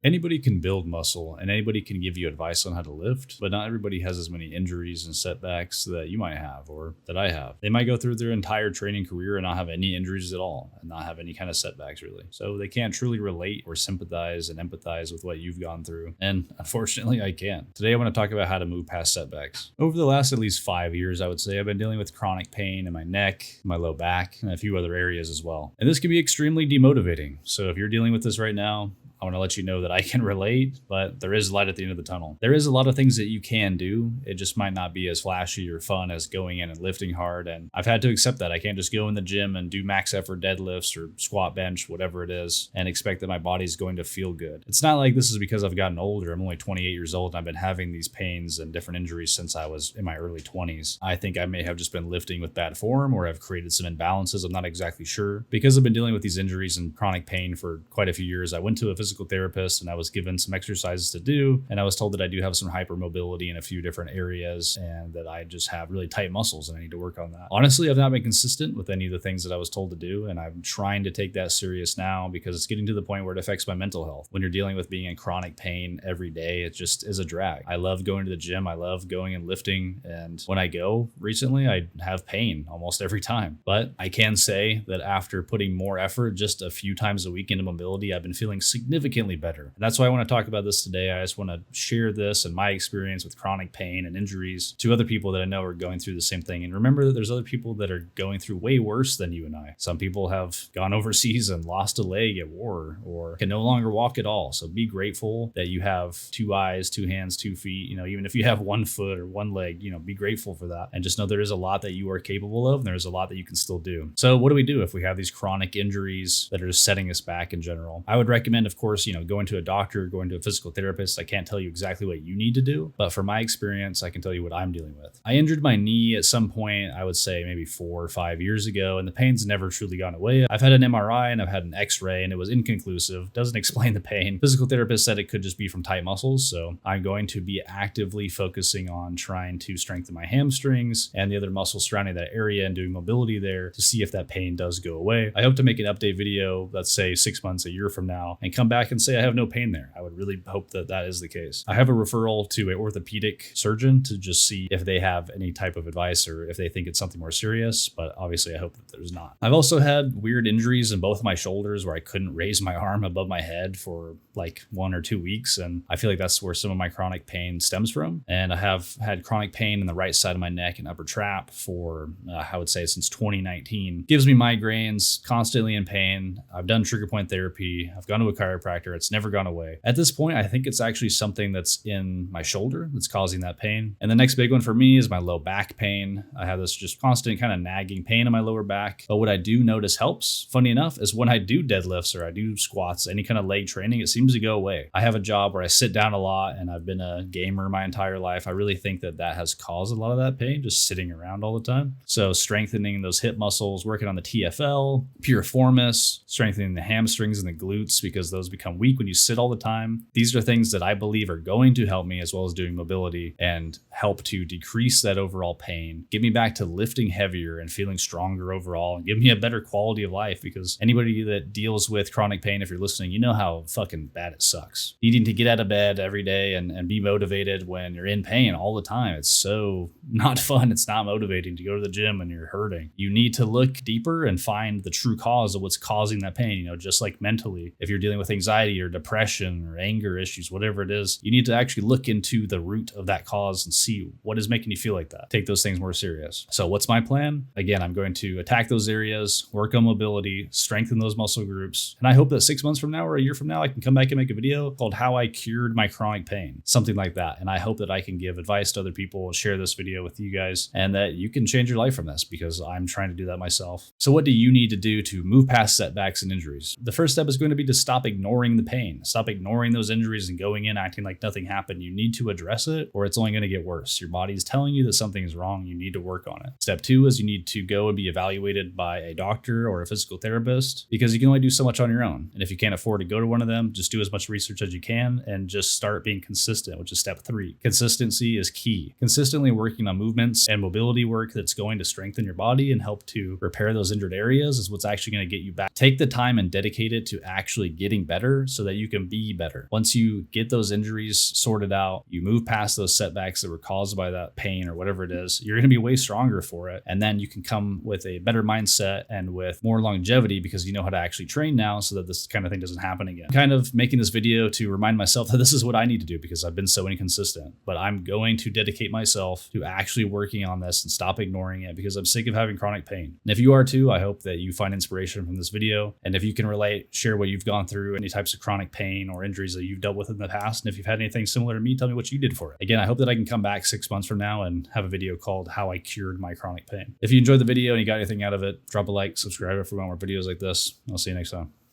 Anybody can build muscle and anybody can give you advice on how to lift, but not everybody has as many injuries and setbacks that you might have or that I have. They might go through their entire training career and not have any injuries at all and not have any kind of setbacks really. So they can't truly relate or sympathize and empathize with what you've gone through. And unfortunately, I can. Today, I want to talk about how to move past setbacks. Over the last at least 5 years, I would say I've been dealing with chronic pain in my neck, my low back, and a few other areas as well. And this can be extremely demotivating. So if you're dealing with this right now, I want to let you know that I can relate, but there is light at the end of the tunnel. There is a lot of things that you can do. It just might not be as flashy or fun as going in and lifting hard. And I've had to accept that. I can't just go in the gym and do max effort deadlifts or squat bench, whatever it is, and expect that my body's going to feel good. It's not like this is because I've gotten older. I'm only 28 years old and I've been having these pains and different injuries since I was in my early 20s. I think I may have just been lifting with bad form or have created some imbalances. I'm not exactly sure. Because I've been dealing with these injuries and chronic pain for quite a few years, I went to a physical therapist and I was given some exercises to do. And I was told that I do have some hypermobility in a few different areas and that I just have really tight muscles and I need to work on that. Honestly, I've not been consistent with any of the things that I was told to do. And I'm trying to take that serious now because it's getting to the point where it affects my mental health. When you're dealing with being in chronic pain every day, it just is a drag. I love going to the gym. I love going and lifting. And when I go recently, I have pain almost every time. But I can say that after putting more effort just a few times a week into mobility, I've been feeling significantly better. And that's why I want to talk about this today. I just want to share this and my experience with chronic pain and injuries to other people that I know are going through the same thing. And remember that there's other people that are going through way worse than you and I. Some people have gone overseas and lost a leg at war or can no longer walk at all. So be grateful that you have 2 eyes, 2 hands, 2 feet. Even if you have 1 foot or 1 leg, be grateful for that. And just know there is a lot that you are capable of and there's a lot that you can still do. So what do we do if we have these chronic injuries that are just setting us back in general? I would recommend, of course, going to a doctor, going to a physical therapist. I can't tell you exactly what you need to do, but from my experience, I can tell you what I'm dealing with. I injured my knee at some point, I would say maybe 4 or 5 years ago, and the pain's never truly gone away. I've had an MRI and I've had an X-ray and it was inconclusive. Doesn't explain the pain. Physical therapist said it could just be from tight muscles. So I'm going to be actively focusing on trying to strengthen my hamstrings and the other muscles surrounding that area and doing mobility there to see if that pain does go away. I hope to make an update video, let's say 6 months, a year from now, and come back and say I have no pain there. I would really hope that that is the case. I have a referral to an orthopedic surgeon to just see if they have any type of advice or if they think it's something more serious, but obviously I hope that there's not. I've also had weird injuries in both my shoulders where I couldn't raise my arm above my head for like 1 or 2 weeks, and I feel like that's where some of my chronic pain stems from. And I have had chronic pain in the right side of my neck and upper trap for, I would say, since 2019. Gives me migraines, constantly in pain. I've done trigger point therapy. I've gone to a chiropractor. It's never gone away. At this point, I think it's actually something that's in my shoulder that's causing that pain. And the next big one for me is my low back pain. I have this just constant kind of nagging pain in my lower back. But what I do notice helps, funny enough, is when I do deadlifts or I do squats, any kind of leg training, it seems to go away. I have a job where I sit down a lot and I've been a gamer my entire life. I really think that that has caused a lot of that pain, just sitting around all the time. So strengthening those hip muscles, working on the TFL, piriformis, strengthening the hamstrings and the glutes because those become weak when you sit all the time. These are things that I believe are going to help me, as well as doing mobility, and help to decrease that overall pain, get me back to lifting heavier and feeling stronger overall, and give me a better quality of life. Because anybody that deals with chronic pain, if you're listening, you know how fucking bad it sucks. Needing to get out of bed every day and be motivated when you're in pain all the time. It's so not fun. It's not motivating to go to the gym and you're hurting. You need to look deeper and find the true cause of what's causing that pain. Just like mentally, if you're dealing with anxiety or depression or anger issues, whatever it is, you need to actually look into the root of that cause and see what is making you feel like that. Take those things more serious. So what's my plan? Again, I'm going to attack those areas, work on mobility, strengthen those muscle groups. And I hope that 6 months from now or a year from now, I can come back and make a video called How I Cured My Chronic Pain, something like that. And I hope that I can give advice to other people and share this video with you guys and that you can change your life from this, because I'm trying to do that myself. So what do you need to do to move past setbacks and injuries? The first step is going to be to stop ignoring the pain. Stop ignoring those injuries and going in acting like nothing happened. You need to address it or it's only going to get worse. Your body is telling you that something is wrong. You need to work on it. Step 2 is you need to go and be evaluated by a doctor or a physical therapist, because you can only do so much on your own. And if you can't afford to go to one of them, just do as much research as you can and just start being consistent, which is step 3. Consistency is key. Consistently working on movements and mobility work that's going to strengthen your body and help to repair those injured areas is what's actually going to get you back. Take the time and dedicate it to actually getting better better so that you can be better. Once you get those injuries sorted out, you move past those setbacks that were caused by that pain or whatever it is, you're going to be way stronger for it. And then you can come with a better mindset and with more longevity because you know how to actually train now so that this kind of thing doesn't happen again. I'm kind of making this video to remind myself that this is what I need to do because I've been so inconsistent, but I'm going to dedicate myself to actually working on this and stop ignoring it because I'm sick of having chronic pain. And if you are too, I hope that you find inspiration from this video. And if you can relate, share what you've gone through, any types of chronic pain or injuries that you've dealt with in the past. And if you've had anything similar to me, tell me what you did for it. Again, I hope that I can come back 6 months from now and have a video called How I Cured My Chronic Pain. If you enjoyed the video and you got anything out of it, drop a like, subscribe if you want more videos like this. I'll see you next time.